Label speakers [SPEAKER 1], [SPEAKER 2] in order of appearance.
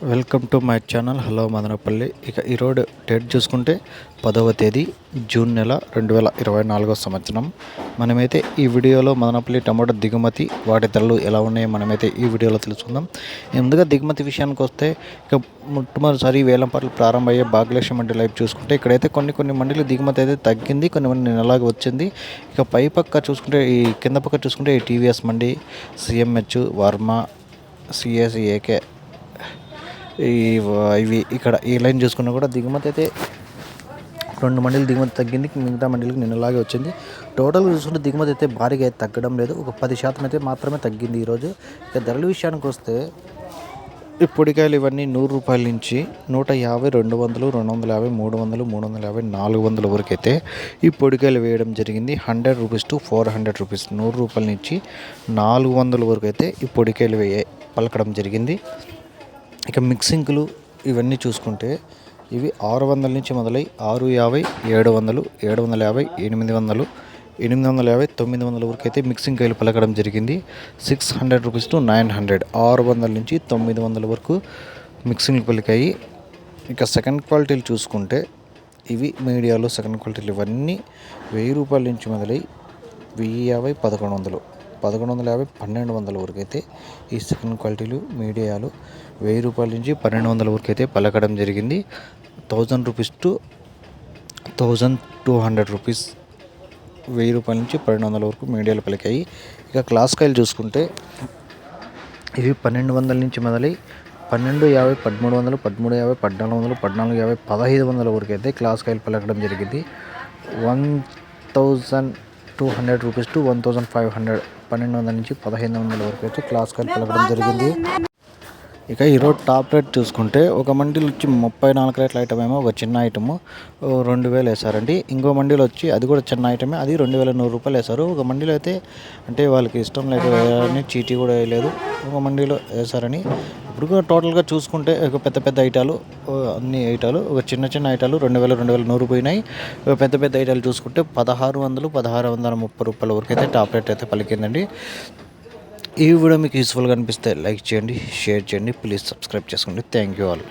[SPEAKER 1] Welcome to my channel. Hello Madanapalle. ఇక ఈరోజు date చూసుకుంటే 10వ తేదీ జూన్ నెల 2024 సంవత్సరం. మనమైతే ఈ వీడియోలో మదనపల్లి టమాటో దిగుమతి వాటి ధరలు ఎలా ఉన్నాయో మనమైతే ఈ వీడియోలో తెలుసుకుందాం. ముందుగా దిగుమతి విషయానికి వస్తే ఇక మొట్టమొదటిసారి వేలంపాటలు ప్రారంభమయ్యే భాగ్యలక్ష్మి మండి లైవ్ చూసుకుంటే ఇక్కడైతే కొన్ని మండీలు దిగుమతి అయితే తగ్గింది, కొన్ని మంది నెలలాగా వచ్చింది. ఇక పై పక్క చూసుకుంటే ఈ కింద పక్క చూసుకుంటే ఈ టీవీఎస్ మండి, సిఎంహెచ్, వర్మ, సిఎస్ఏకే ఇవి ఇక్కడ ఈ లైన్ చూసుకున్నా కూడా దిగుమతి అయితే 2 మండీలు దిగుమతి తగ్గింది, మిగతా మండీలకు నిన్నలాగే వచ్చింది. టోటల్గా చూసుకుంటే దిగుమతి అయితే భారీగా అయితే తగ్గడం లేదు, ఒక 10% అయితే మాత్రమే తగ్గింది ఈరోజు. ఇక ధరల విషయానికి వస్తే ఈ పొడికాయలు ఇవన్నీ 100 రూపాయల నుంచి 150, 200, 250, 300, 350, 400 వరకు అయితే ఈ పొడికాయలు వేయడం జరిగింది. 100 రూపీస్ టు 400 రూపీస్, 100 రూపాయల నుంచి 400 వరకు అయితే ఈ పొడికాయలు పలకడం జరిగింది. ఇక మిక్సింగ్లు ఇవన్నీ చూసుకుంటే ఇవి 600 నుంచి మొదలై 650, 700, 750, 800, 850, 900 వరకు అయితే మిక్సింగ్ కాయలు పలకడం జరిగింది. 600 రూపీస్ టు 900, 600 నుంచి 900 వరకు మిక్సింగ్లు పలికాయి. ఇక సెకండ్ క్వాలిటీలు చూసుకుంటే ఇవి మీడియాలు, సెకండ్ క్వాలిటీలు ఇవన్నీ 1000 రూపాయల నుంచి మొదలై 1050, 1100, 1150, 1200 వరకు అయితే ఈ సెకండ్ క్వాలిటీలు మీడియాలు 1000 రూపాయల నుంచి 1200 వరకు అయితే పలకడం జరిగింది. 1000 రూపీస్ టు 1200 రూపీస్, 1000 రూపాయల నుంచి 1200 వరకు మీడియాలు పలికాయి. ఇక క్లాస్ కాయలు చూసుకుంటే ఇవి 1200 నుంచి మొదలై 1250, 1300, 1350, 1400, 1450, 1500 వరకు అయితే క్లాస్ కాయలు పలకడం జరిగింది. 1200 రూపీస్ టు 1500, 1200 నుంచి 1500 వరకు అయితే క్లాస్ కాయలు పలకడం జరిగింది. ఇక ఈరోజు టాప్ రేట్ చూసుకుంటే ఒక మండీలో వచ్చి 34 రేట్ల ఐటమ్ ఏమో ఒక చిన్న ఐటము 2000 వేసారండి. ఇంకో మండీలో వచ్చి అది కూడా చిన్న ఐటమే, అది 2100 రూపాయలు వేశారు. ఒక మండీలో అయితే అంటే వాళ్ళకి ఇష్టం లేక వేయాలని చీటీ కూడా వేయలేదు, ఒక మండీలో వేశారని. ఇప్పుడు టోటల్గా చూసుకుంటే ఒక పెద్ద ఐటాలు, అన్ని ఐటాలు, ఒక చిన్న ఐటాలు 2000, 2100 పోయినాయి. పెద్ద ఐటాలు చూసుకుంటే 1600, 1630 రూపాయల వరకు అయితే టాప్ రేట్ అయితే పలికిందండి. ఈ వీడియో మీకు యూస్ఫుల్గా అనిపిస్తే లైక్ చేయండి, షేర్ చేయండి, ప్లీజ్ సబ్స్క్రైబ్ చేసుకోండి. Thank you all.